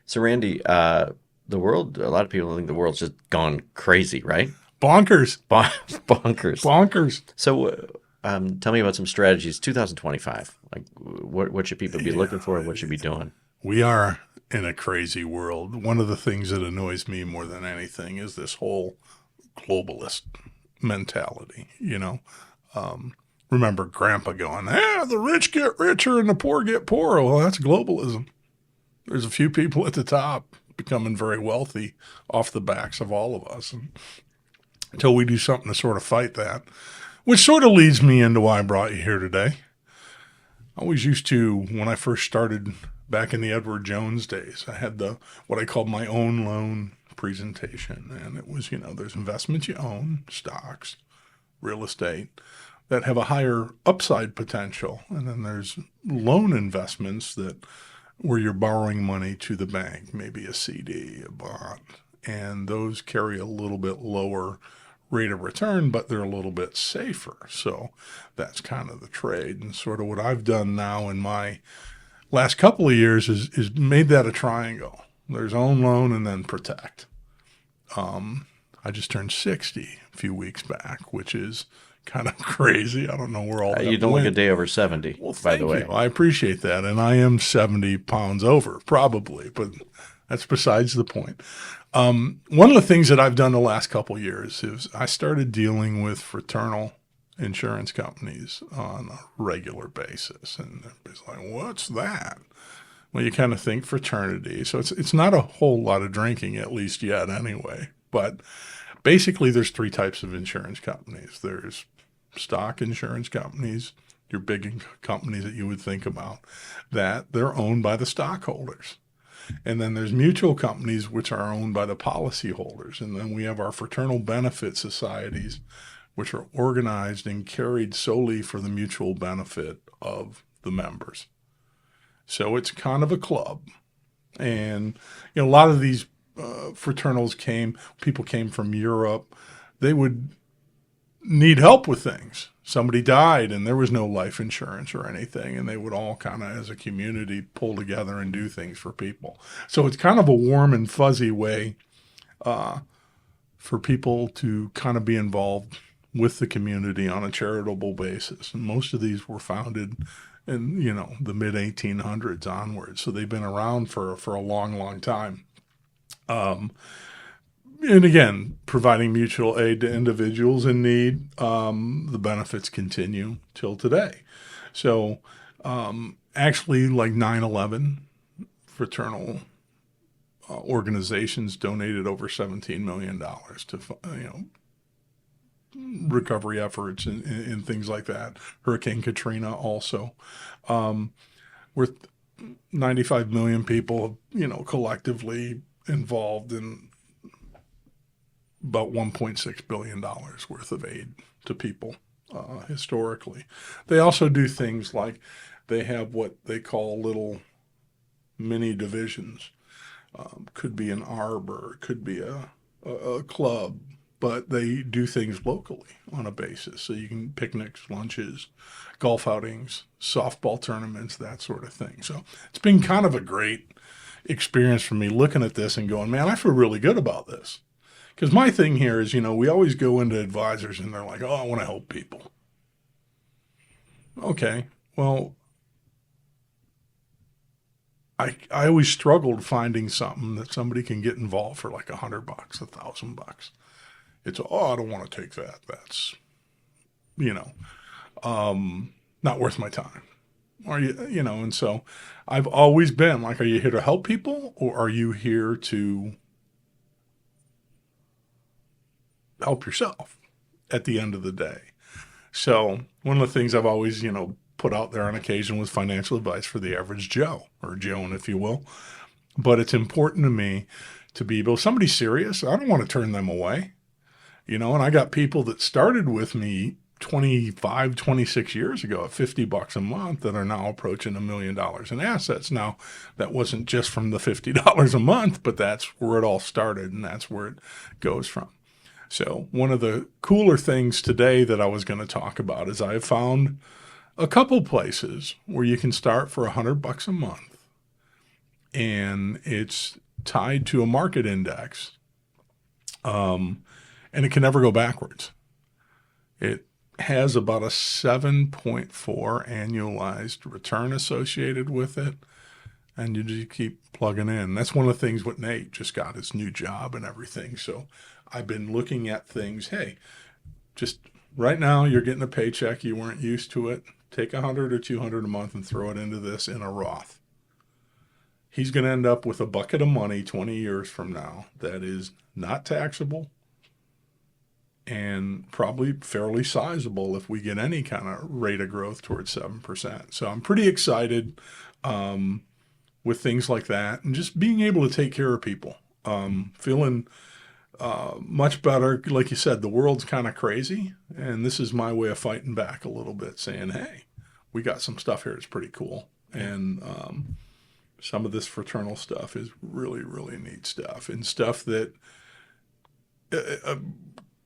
So, Randy, the world, a lot of people think the world's just gone crazy, right? Bonkers. Bonkers. Bonkers. So, tell me about some strategies. 2025. Like, what should people be Yeah. looking for? What should be doing? We are in a crazy world. One of the things that annoys me more than anything is this whole globalist mentality, Remember Grandpa going, the rich get richer and the poor get poorer. Well, that's globalism. There's a few people at the top becoming very wealthy off the backs of all of us. And until we do something to sort of fight that, which sort of leads me into why I brought you here today. I always used to, when I first started back in the Edward Jones days, I had the what I called my own loan presentation. And it was, there's investments you own, stocks, real estate, that have a higher upside potential. And then there's loan investments that where you're borrowing money to the bank, maybe a CD, a bond. And those carry a little bit lower rate of return, but they're a little bit safer. So that's kind of the trade. And sort of what I've done now in my last couple of years is made that a triangle. There's own loan and then protect. I just turned 60 a few weeks back, which is kind of crazy. I don't know where all You that don't look a went. day over 70, Well, by the thank you. way. I appreciate that. And I am 70 pounds over, probably, but that's besides the point. One of the things that I've done the last couple of years is I started dealing with fraternal insurance companies on a regular basis. And everybody's like, what's that? Well, you kind of think fraternity. So it's not a whole lot of drinking, at least yet anyway. But basically, there's three types of insurance companies. There's stock insurance companies, your big companies that you would think about, that they're owned by the stockholders. And then there's mutual companies, which are owned by the policyholders. And then we have our fraternal benefit societies, which are organized and carried solely for the mutual benefit of the members. So it's kind of a club. And, a lot of these fraternals people came from Europe. They would need help with things. Somebody died and there was no life insurance or anything, and they would all kind of, as a community, pull together and do things for people. So it's kind of a warm and fuzzy way for people to kind of be involved with the community on a charitable basis. And most of these were founded in, the mid 1800s onwards. So they've been around for a long, long time. And again, providing mutual aid to individuals in need, the benefits continue till today. So, actually, like 9/11, fraternal organizations donated over $17 million to, recovery efforts and things like that. Hurricane Katrina also. With 95 million people, collectively involved in about $1.6 billion worth of aid to people historically. They also do things like they have what they call little mini divisions. Could be an arbor, could be a club, but they do things locally on a basis. So you can picnics, lunches, golf outings, softball tournaments, that sort of thing. So it's been kind of a great experience for me looking at this and going, man, I feel really good about this. Because my thing here is, we always go into advisors and they're like, oh, I want to help people. Okay, well, I always struggled finding something that somebody can get involved for like $100, $1,000. It's, oh, I don't want to take that. That's, you know, not worth my time. Are and so I've always been like, are you here to help people or are you here to help yourself at the end of the day? So one of the things I've always, put out there on occasion was financial advice for the average Joe or Joan, if you will. But it's important to me to be able, if somebody's serious, I don't want to turn them away, and I got people that started with me 25, 26 years ago at $50 a month that are now approaching $1 million in assets. Now, that wasn't just from the $50 a month, but that's where it all started and that's where it goes from. So one of the cooler things today that I was going to talk about is I found a couple places where you can start for $100 a month and it's tied to a market index, and it can never go backwards. It has about a 7.4 annualized return associated with it, and you just keep plugging in. That's one of the things with Nate just got his new job and everything. So I've been looking at things. Hey, just right now you're getting a paycheck. You weren't used to it. Take 100 or 200 a month and throw it into this in a Roth. He's going to end up with a bucket of money 20 years from now that is not taxable and probably fairly sizable if we get any kind of rate of growth towards 7%. So I'm pretty excited with things like that, and just being able to take care of people. Feeling much better. Like you said, the world's kind of crazy, and this is my way of fighting back a little bit, saying, hey, we got some stuff here that's pretty cool. And some of this fraternal stuff is really, really neat stuff, and stuff that a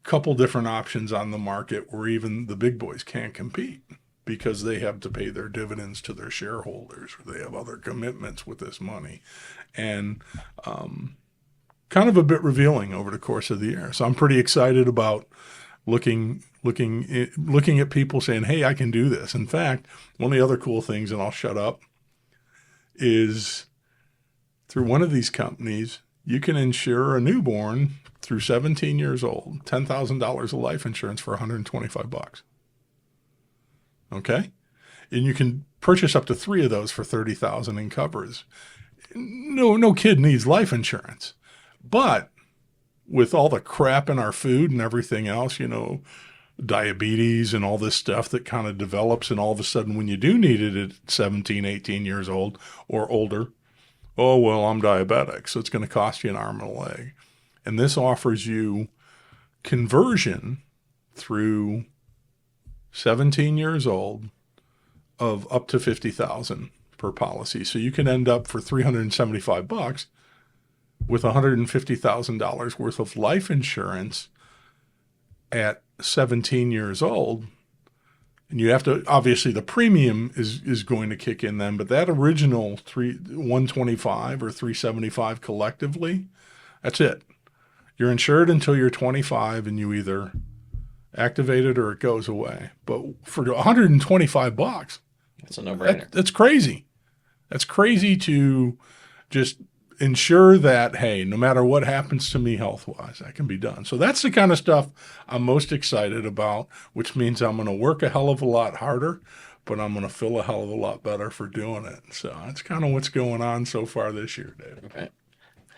couple different options on the market where even the big boys can't compete because they have to pay their dividends to their shareholders, or they have other commitments with this money. And kind of a bit revealing over the course of the year. So I'm pretty excited about looking at people saying, hey, I can do this. In fact, one of the other cool things, and I'll shut up, is through one of these companies, you can insure a newborn through 17 years old, $10,000 of life insurance for $125. Okay? And you can purchase up to 3 of those for $30,000 in coverage. No kid needs life insurance. But with all the crap in our food and everything else, diabetes and all this stuff that kind of develops, and all of a sudden when you do need it at 17, 18 years old or older, oh, well, I'm diabetic, so it's going to cost you an arm and a leg. And this offers you conversion through 17 years old of up to $50,000 per policy. So you can end up for $375 with $150,000 worth of life insurance at 17 years old. And you have to, obviously the premium is going to kick in then, but that original 125 or 375 collectively, that's it. You're insured until you're 25, and you either activate it or it goes away. But for $125, It's a no-brainer. that's crazy. That's crazy to just ensure that, hey, no matter what happens to me health-wise, that can be done. So that's the kind of stuff I'm most excited about, which means I'm going to work a hell of a lot harder, but I'm going to feel a hell of a lot better for doing it. So that's kind of what's going on so far this year, Dave. Okay.